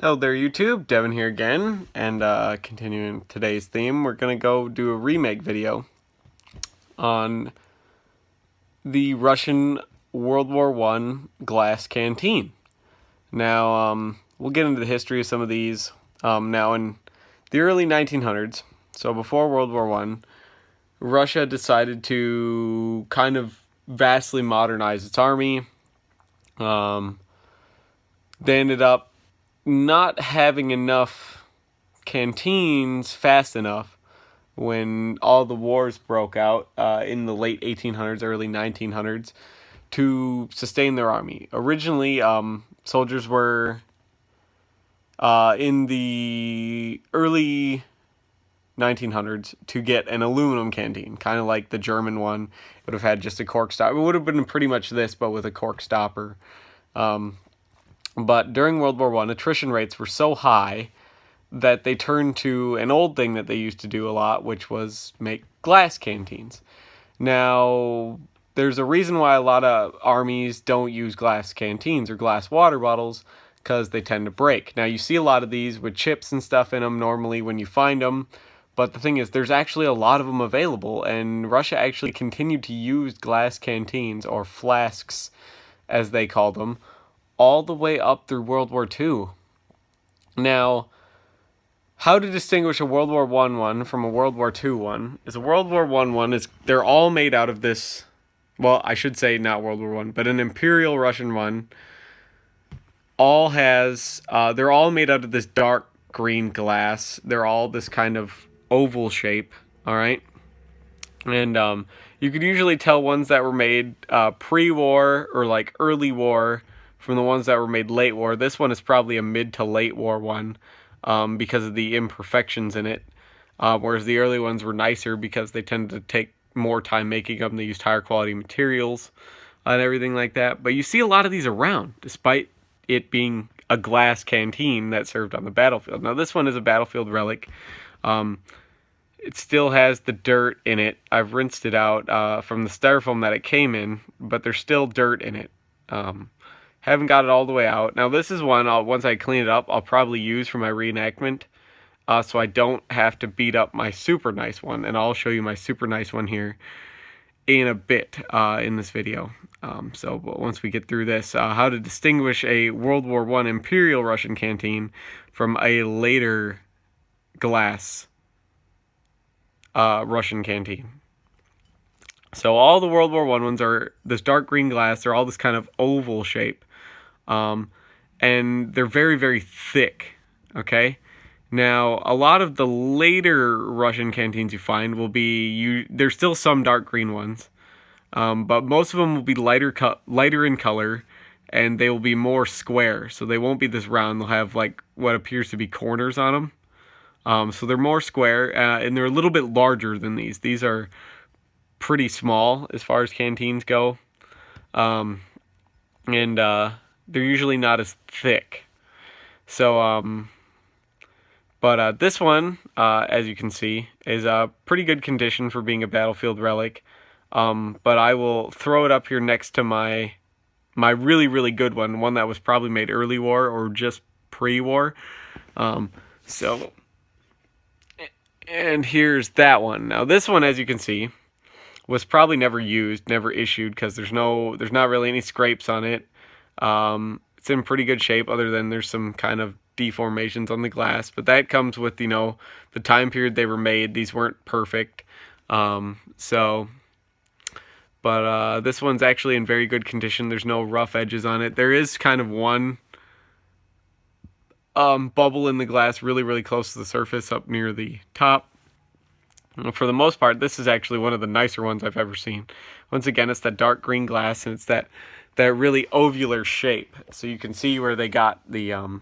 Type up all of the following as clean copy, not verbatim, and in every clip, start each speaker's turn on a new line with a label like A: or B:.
A: Hello there YouTube, Devin here again, and continuing today's theme, we're going to go do a remake video on the Russian World War I glass canteen. Now, we'll get into the history of some of these. Now, in the early 1900s, so before World War I, Russia decided to kind of vastly modernize its army. They ended up not having enough canteens fast enough when all the wars broke out in the late 1800s, early 1900s to sustain their army. Originally, soldiers were in the early 1900s to get an aluminum canteen, kind of like the German one. It would have had just a cork stopper. It would have been pretty much this, but with a cork stopper. But during World War I, attrition rates were so high that they turned to an old thing that they used to do a lot, which was make glass canteens. Now, there's a reason why a lot of armies don't use glass canteens or glass water bottles, because they tend to break. Now, you see a lot of these with chips and stuff in them normally when you find them, but the thing is, there's actually a lot of them available, and Russia actually continued to use glass canteens, or flasks, as they call them, all the way up through World War II. Now, how to distinguish a World War I one from a World War II one is a World War I one is they're all made out of this, well, I should say not World War I, but an Imperial Russian one. They're all made out of this dark green glass. They're all this kind of oval shape, all right? And you could usually tell ones that were made pre-war or like early war from the ones that were made late war. This one is probably a mid to late war one because of the imperfections in it, whereas the early ones were nicer because they tended to take more time making them. They used higher quality materials and everything like that. But you see a lot of these around, despite it being a glass canteen that served on the battlefield. Now, this one is a battlefield relic. It still has the dirt in it. I've rinsed it out from the styrofoam that it came in, but there's still dirt in it. Haven't got it all the way out. Now, this is one, once I clean it up, I'll probably use for my reenactment, so I don't have to beat up my super nice one, and I'll show you my super nice one here in a bit in this video. So once we get through this, how to distinguish a World War I Imperial Russian canteen from a later glass Russian canteen. So all the World War I ones are this dark green glass. They're all this kind of oval shape. And they're very, very thick, okay? Now, a lot of the later Russian canteens you find will be, there's still some dark green ones, but most of them will be lighter in color, and they will be more square, so they won't be this round. They'll have like what appears to be corners on them. So they're more square, and they're a little bit larger than these. These are pretty small as far as canteens go, and they're usually not as thick. So, but this one, as you can see, is a pretty good condition for being a battlefield relic. But I will throw it up here next to my really, really good one that was probably made early war or just pre-war. So, and here's that one. Now, this one, as you can see, was probably never used, never issued, because there's not really any scrapes on it. It's in pretty good shape, other than there's some kind of deformations on the glass, but that comes with, you know, the time period they were made. These weren't perfect. But this one's actually in very good condition. There's no rough edges on it. There is kind of one bubble in the glass really, really close to the surface up near the top. For the most part, this is actually one of the nicer ones I've ever seen. Once again, it's that dark green glass, and it's that really ovular shape. So you can see where they got the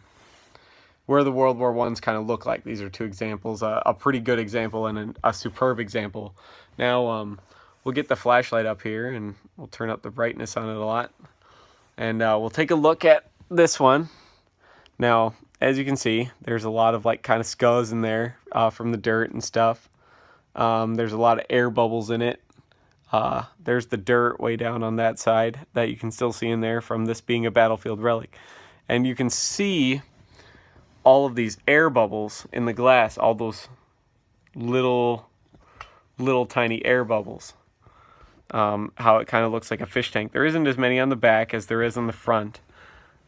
A: where the World War I's kind of look like. These are two examples, a pretty good example and a superb example. Now, we'll get the flashlight up here, and we'll turn up the brightness on it a lot. And we'll take a look at this one. Now, as you can see, there's a lot of like kind of scuzz in there from the dirt and stuff. There's a lot of air bubbles in it. There's the dirt way down on that side that you can still see in there from this being a battlefield relic. And you can see all of these air bubbles in the glass, all those little tiny air bubbles. How it kind of looks like a fish tank. There isn't as many on the back as there is on the front.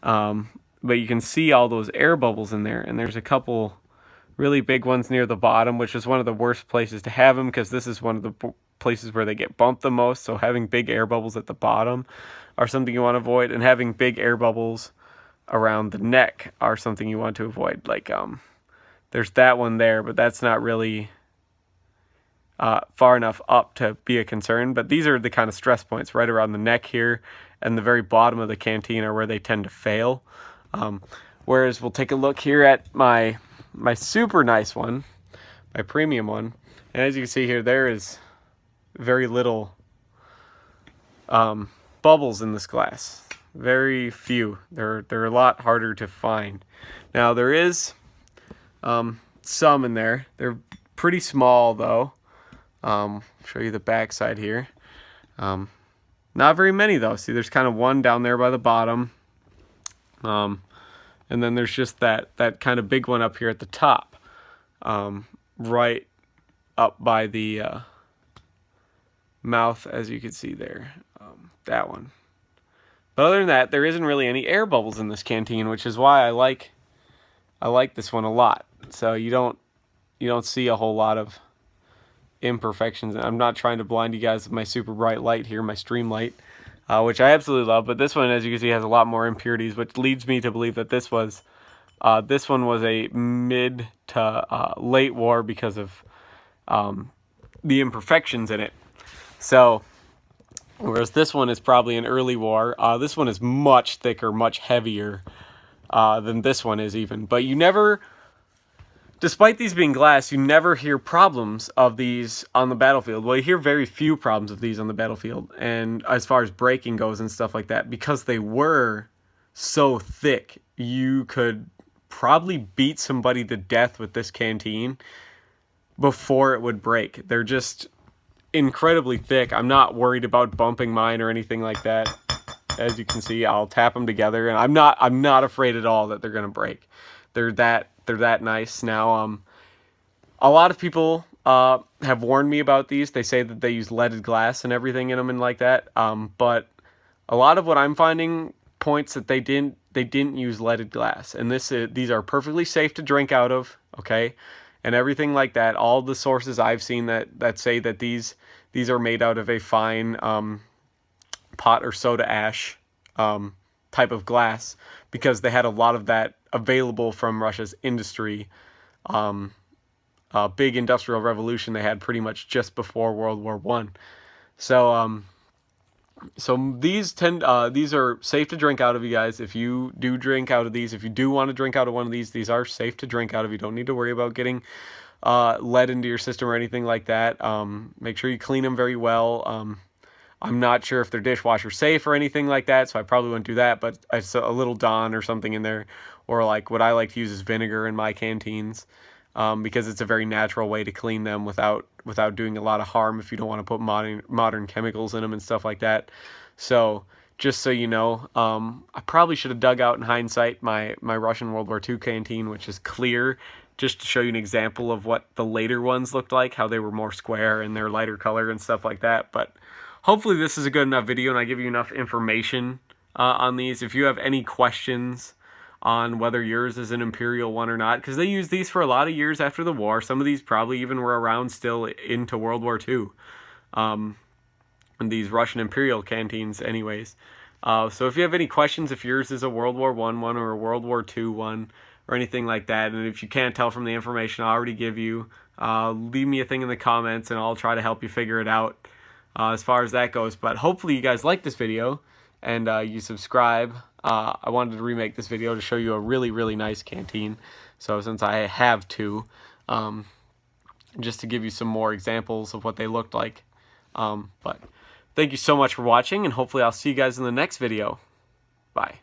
A: But you can see all those air bubbles in there, and there's a couple really big ones near the bottom, which is one of the worst places to have them, because this is one of the places where they get bumped the most. So having big air bubbles at the bottom are something you want to avoid, and having big air bubbles around the neck are something you want to avoid. Like there's that one there, but that's not really far enough up to be a concern. But these are the kind of stress points right around the neck here, and the very bottom of the canteen are where they tend to fail. Whereas we'll take a look here at my super nice one, my premium one, and as you can see here, there is very little bubbles in this glass. Very few. They're a lot harder to find. Now there is some in there. They're pretty small though. Show you the back side here. Not very many though. See, there's kind of one down there by the bottom. And then there's just that kind of big one up here at the top, right up by the mouth, as you can see there, that one. But other than that, there isn't really any air bubbles in this canteen, which is why I like this one a lot. So you don't see a whole lot of imperfections. I'm not trying to blind you guys with my super bright light here, my stream light, which I absolutely love. But this one, as you can see, has a lot more impurities, which leads me to believe that this one was a mid to late war because of the imperfections in it. So, whereas this one is probably an early war, this one is much thicker, much heavier than this one is even. But you never, despite these being glass, you never hear problems of these on the battlefield. Well, you hear very few problems of these on the battlefield, and as far as breaking goes and stuff like that, because they were so thick, you could probably beat somebody to death with this canteen before it would break. They're just incredibly thick. I'm not worried about bumping mine or anything like that. As you can see, I'll tap them together, and I'm not afraid at all that they're gonna break. They're that nice. Now, a lot of people have warned me about these. They say that they use leaded glass and everything in them and like that. But a lot of what I'm finding points that they didn't use leaded glass, and these are perfectly safe to drink out of. Okay. And everything like that. All the sources I've seen that say that these are made out of a fine pot or soda ash type of glass, because they had a lot of that available from Russia's industry, big industrial revolution they had pretty much just before World War I. So these are safe to drink out of, you guys. If you do drink out of these, if you do want to drink out of one of these are safe to drink out of. You don't need to worry about getting lead into your system or anything like that. Make sure you clean them very well. I'm not sure if they're dishwasher safe or anything like that, so I probably wouldn't do that, but it's a little Dawn or something in there, or like what I like to use is vinegar in my canteens, because it's a very natural way to clean them without doing a lot of harm if you don't want to put modern chemicals in them and stuff like that. So just so you know, I probably should have dug out in hindsight my Russian World War II canteen, which is clear, just to show you an example of what the later ones looked like, how they were more square and they're lighter color and stuff like that. But hopefully this is a good enough video and I give you enough information on these. If you have any questions on whether yours is an Imperial one or not, because they used these for a lot of years after the war. Some of these probably even were around still into World War II. And these Russian Imperial canteens anyways. So if you have any questions, if yours is a World War I one or a World War II one or anything like that, and if you can't tell from the information I already give you, leave me a thing in the comments and I'll try to help you figure it out as far as that goes. But hopefully you guys like this video and you subscribe. I wanted to remake this video to show you a really, really nice canteen. So since I have two, just to give you some more examples of what they looked like. But thank you so much for watching, and hopefully I'll see you guys in the next video. Bye.